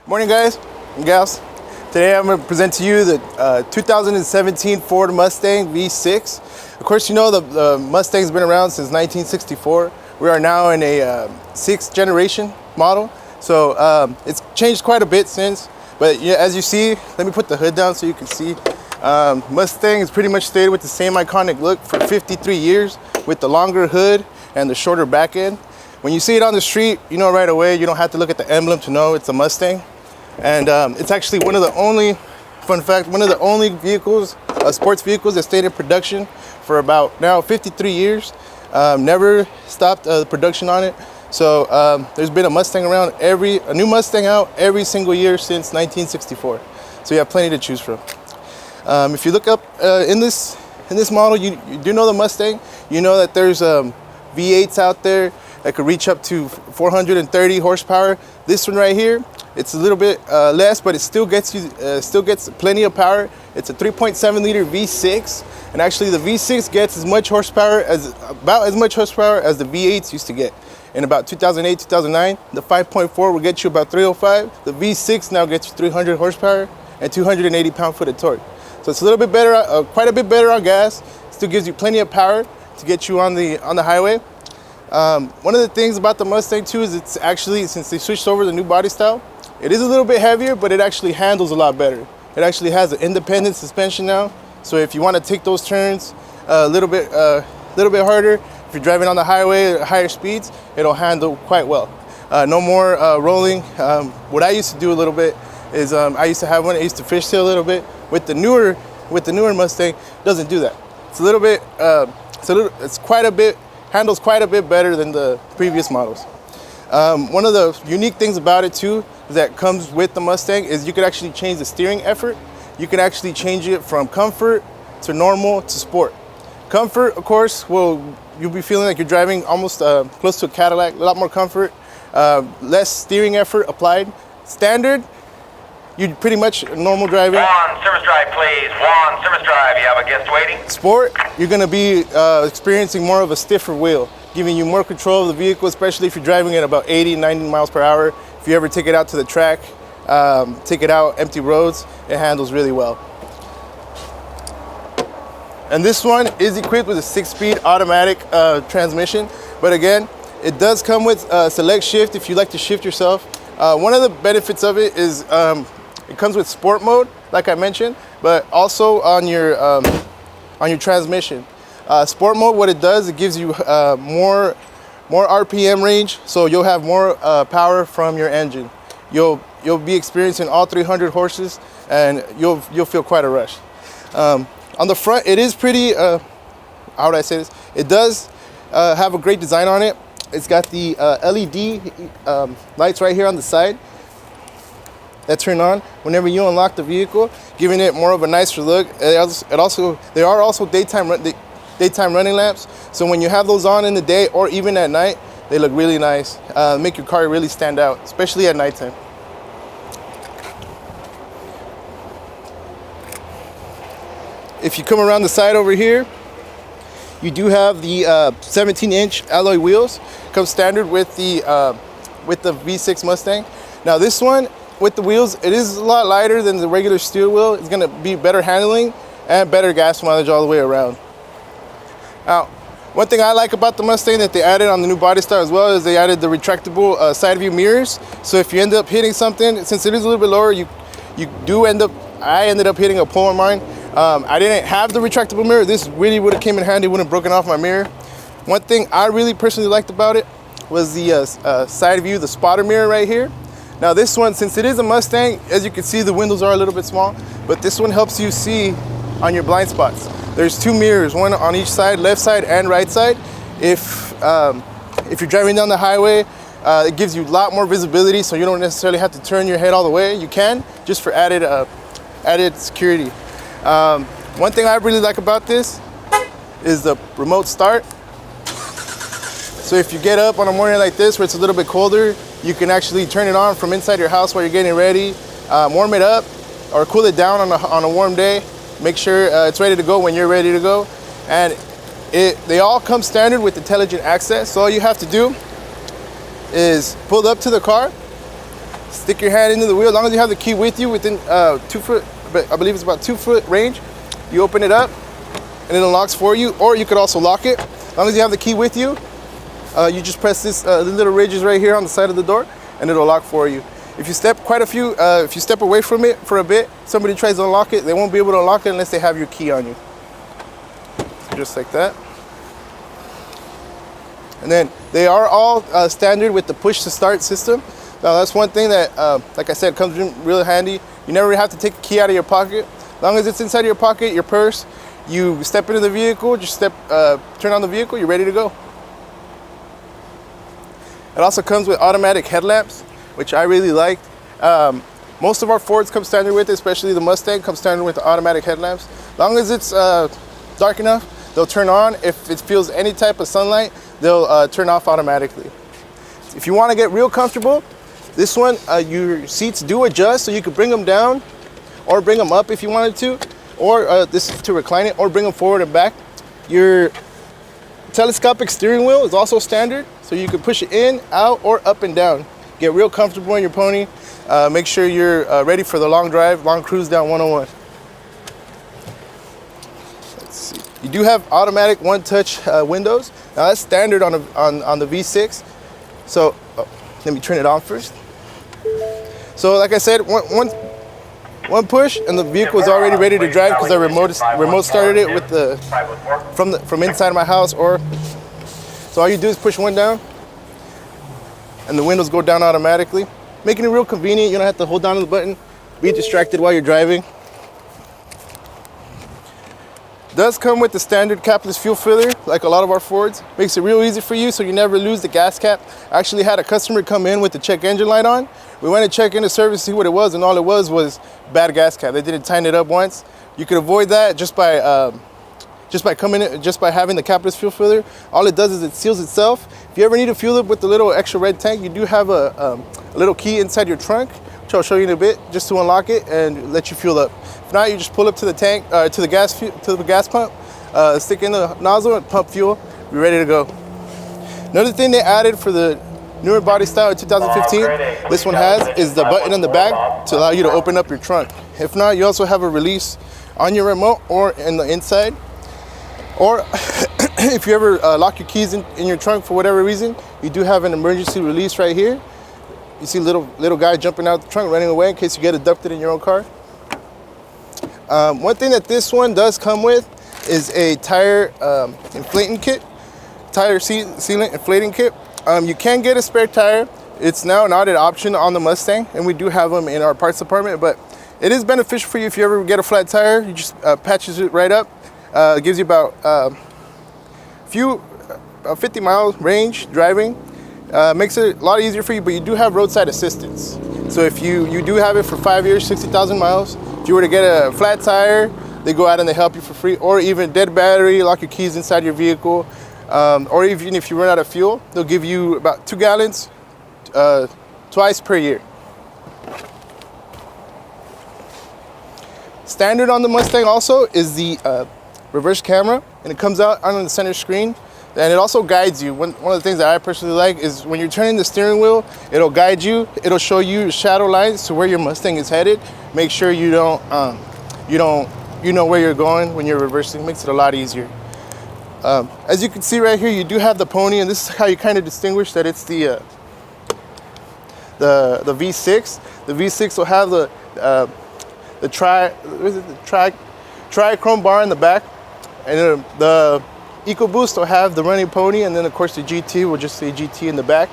Morning, guys and gals. Today I'm going to present to you the 2017 Ford Mustang V6. Of course, you know the Mustang's been around since 1964. We are now in a sixth generation model, so it's changed quite a bit since. But yeah, as you see, let me put the hood down so you can see. Mustang has pretty much stayed with the same iconic look for 53 years with the longer hood and the shorter back end. When you see it on the street, you know right away. You don't have to look at the emblem to know it's a Mustang. And it's actually one of the only, fun fact, one of the only vehicles, sports vehicles that stayed in production for about now 53 years. Never stopped the production on it. So there's been a Mustang around, a new Mustang out every single year since 1964. So you have plenty to choose from. If you look up in this model, you do know the Mustang. You know that there's V8s out there that could reach up to 430 horsepower. This one right here, it's a little bit less, but it still gets plenty of power. It's a 3.7 liter V6, and actually the V6 gets about as much horsepower as the V8s used to get. In about 2008, 2009, the 5.4 will get you about 305. The V6 now gets you 300 horsepower and 280 pound-foot of torque. So it's a little bit better, quite a bit better on gas. Still gives you plenty of power to get you on the highway. One of the things about the Mustang too is it's actually, since they switched over the new body style, it is a little bit heavier, but it actually handles a lot better. It actually has an independent suspension now. So if you want to take those turns a little bit harder, if you're driving on the highway at higher speeds, it'll handle quite well. No more rolling. What I used to do a little bit is I used to have one. I used to fishtail a little bit. With the newer Mustang, it doesn't do that. It's a little bit. Handles quite a bit better than the previous models. One of the unique things about it too that comes with the Mustang is you could actually change the steering effort. You can actually change it from comfort to normal to sport. Comfort, of course, you'll be feeling like you're driving almost close to a Cadillac, a lot more comfort, less steering effort applied. Standard, you pretty much normal driving. One, service drive, please. One, service drive. You have a guest waiting. Sport, you're going to be experiencing more of a stiffer wheel, giving you more control of the vehicle, especially if you're driving at about 80, 90 miles per hour. If you ever take it out to the track, take it out empty roads, it handles really well. And this one is equipped with a 6-speed automatic transmission. But again, it does come with select shift if you like to shift yourself. One of the benefits of it is it comes with sport mode, like I mentioned, but also on your transmission. Sport mode, what it does, it gives you more RPM range, so you'll have more power from your engine. You'll be experiencing all 300 horses, and you'll feel quite a rush. On the front, it is pretty. How would I say this? It does have a great design on it. It's got the LED lights right here on the side that turn on whenever you unlock the vehicle, giving it more of a nicer look. There are also daytime running lamps, so when you have those on in the day or even at night, they look really nice. Make your car really stand out, especially at nighttime. If you come around the side over here, you do have the 17-inch alloy wheels. Comes standard with the V6 Mustang. Now this one, with the wheels, it is a lot lighter than the regular steel wheel. It's gonna be better handling and better gas mileage all the way around. Now, one thing I like about the Mustang that they added on the new body style as well is they added the retractable side view mirrors. So if you end up hitting something, since it is a little bit lower, I ended up hitting a pole in mine. I didn't have the retractable mirror. This really would have came in handy, wouldn't have broken off my mirror. One thing I really personally liked about it was the side view, the spotter mirror right here. Now this one, since it is a Mustang, as you can see, the windows are a little bit small, but this one helps you see on your blind spots. There's 2 mirrors, one on each side, left side and right side. If you're driving down the highway, it gives you a lot more visibility, so you don't necessarily have to turn your head all the way. You can, just for added security. One thing I really like about this is the remote start. So if you get up on a morning like this where it's a little bit colder, you can actually turn it on from inside your house while you're getting ready, warm it up or cool it down on a warm day. Make sure it's ready to go when you're ready to go. And they all come standard with intelligent access. So all you have to do is pull up to the car, stick your hand into the wheel. As long as you have the key with you within 2 foot, but I believe it's about 2 foot range, you open it up and it unlocks for you, or you could also lock it. As long as you have the key with you, you just press this, the little ridges right here on the side of the door, and it'll lock for you. If you step if you step away from it for a bit, somebody tries to unlock it, they won't be able to unlock it unless they have your key on you. So just like that. And then they are all standard with the push to start system. Now that's one thing that, like I said, comes in really handy. You never have to take a key out of your pocket. As long as it's inside of your pocket, your purse, you step into the vehicle, just turn on the vehicle, you're ready to go. It also comes with automatic headlamps, which I really like. Most of our Fords come standard with it, especially the Mustang comes standard with the automatic headlamps. As long as it's dark enough, they'll turn on. If it feels any type of sunlight, they'll turn off automatically. If you want to get real comfortable, this one, your seats do adjust, so you could bring them down or bring them up if you wanted to, or this is to recline it, or bring them forward and back. Your telescopic steering wheel is also standard, so you can push it in, out, or up and down. Get real comfortable in your pony. Make sure you're ready for the long drive, long cruise down 101. Let's see. You do have automatic one-touch windows. Now that's standard on the V6. So let me turn it on first. So like I said, one push and the vehicle is already ready to drive because I remote started it with from inside my house. So all you do is push one down and the windows go down automatically, making it real convenient. You don't have to hold down to the button, be distracted while you're driving. Does come with the standard capless fuel filler, like a lot of our Fords. Makes it real easy for you, so you never lose the gas cap. I actually had a customer come in with the check engine light on. We went to check into service to see what it was, and all it was bad gas cap. They didn't tighten it up once. You could avoid that just by having the capless fuel filler. All it does is it seals itself. If you ever need to fuel up with the little extra red tank, you do have a little key inside your trunk, which I'll show you in a bit, just to unlock it and let you fuel up. If not, you just pull up to the tank, to the gas pump, stick in the nozzle and pump fuel. You're ready to go. Another thing they added for the newer body style in 2015, this one has, is the button in the back to allow you to open up your trunk. If not, you also have a release on your remote or in the inside. Or if you ever lock your keys in your trunk for whatever reason, you do have an emergency release right here. You see little guy jumping out the trunk, running away in case you get abducted in your own car. One thing that this one does come with is a tire inflating kit, tire sealant inflating kit. You can get a spare tire. It's now not an option on the Mustang, and we do have them in our parts department, but it is beneficial for you if you ever get a flat tire. You just patches it right up. It gives you about 50 mile range driving. Makes it a lot easier for you, but you do have roadside assistance. So if you do have it for 5 years, 60,000 miles, if you were to get a flat tire, they go out and they help you for free, or even dead battery, lock your keys inside your vehicle, or even if you run out of fuel, they'll give you about 2 gallons twice per year. Standard on the Mustang also is the reverse camera, and it comes out on the center screen, and it also guides you. One of the things that I personally like is when you're turning the steering wheel, it'll guide you. It'll show you shadow lines to where your Mustang is headed. Make sure you know where you're going when you're reversing. It makes it a lot easier. As you can see right here, you do have the pony, and this is how you kind of distinguish that it's the V6. The V6 will have the tri-chrome bar in the back, and the EcoBoost will have the running pony, and then of course the GT will just say GT in the back.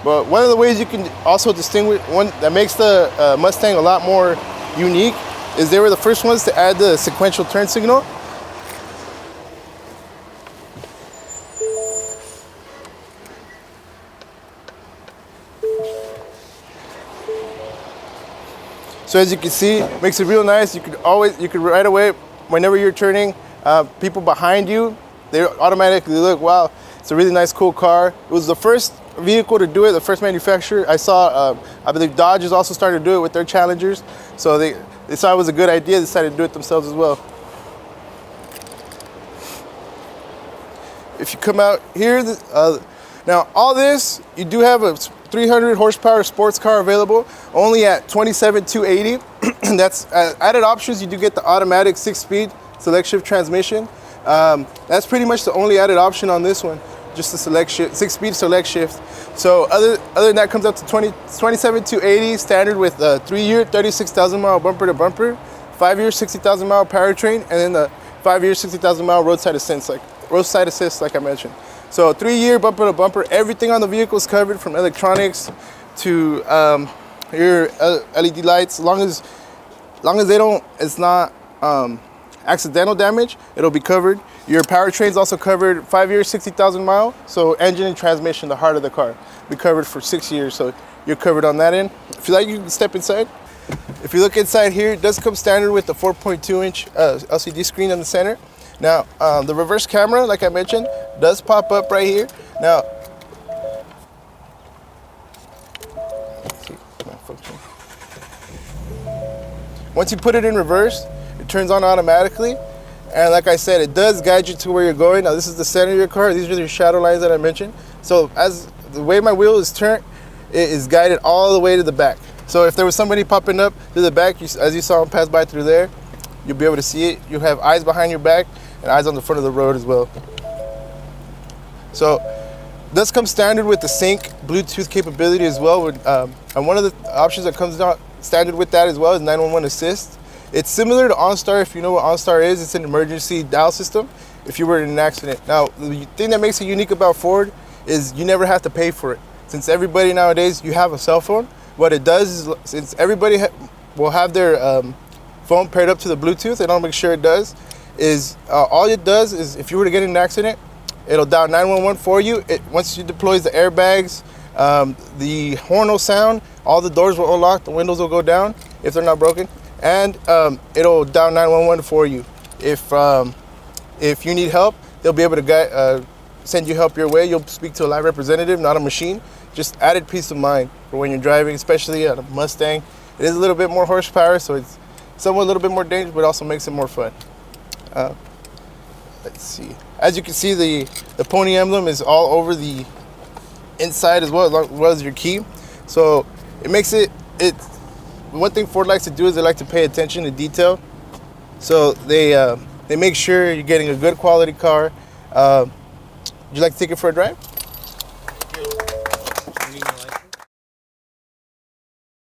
But one of the ways you can also distinguish, one that makes the Mustang a lot more unique, is they were the first ones to add the sequential turn signal. So as you can see, it makes it real nice. You could right away, whenever you're turning, people behind you, they automatically look, wow, it's a really nice, cool car. It was the first vehicle to do it, the first manufacturer. I saw, I believe Dodge has also started to do it with their Challengers. So they saw it was a good idea, they decided to do it themselves as well. If you come out here, Now, all this, you do have a 300 horsepower sports car available, only at $27,280. That's added options. You do get the automatic 6-speed select shift transmission. That's pretty much the only added option on this one, just the select shift, 6-speed select shift. So other than that, comes up to $27,280 standard with a 3-year 36,000 mile bumper to bumper, 5-year 60,000 mile powertrain, and then the 5-year 60,000 mile roadside assist, like I mentioned. So 3-year bumper to bumper, everything on the vehicle is covered, from electronics to your LED lights. Long as they don't, it's not accidental damage, it'll be covered. Your powertrain's also covered, 5 years, 60,000 mile. So engine and transmission, the heart of the car, be covered for 6 years. So you're covered on that end. If you like, you can step inside. If you look inside here, it does come standard with the 4.2-inch LCD screen in the center. Now, the reverse camera, like I mentioned, does pop up right here. Now, let's see, once you put it in reverse, it turns on automatically. And like I said, it does guide you to where you're going. Now, this is the center of your car. These are your shadow lines that I mentioned. So as the way my wheel is turned, it is guided all the way to the back. So if there was somebody popping up to the back, as you saw them pass by through there, you'll be able to see it. You'll have eyes behind your back and eyes on the front of the road as well. So this comes standard with the sync Bluetooth capability as well. And one of the options that comes out standard with that as well is 911 assist. It's similar to OnStar. If you know what OnStar is, it's an emergency dial system if you were in an accident. Now, the thing that makes it unique about Ford is you never have to pay for it. Since everybody nowadays, you have a cell phone, what it does is, since everybody will have their phone paired up to the Bluetooth, and I'll make sure it does, is all it does is if you were to get in an accident, it'll dial 911 for you. Once it deploys the airbags, the horn will sound, all the doors will unlock, the windows will go down if they're not broken, and it'll dial 911 for you. If you need help, they'll be able to send you help your way. You'll speak to a live representative, not a machine. Just added peace of mind for when you're driving, especially a Mustang. It is a little bit more horsepower, so it's somewhat a little bit more dangerous, but also makes it more fun. Let's see. As you can see, the pony emblem is all over the inside as well as your key. So it makes it. One thing Ford likes to do is they like to pay attention to detail. So they make sure you're getting a good quality car. Would you like to take it for a drive?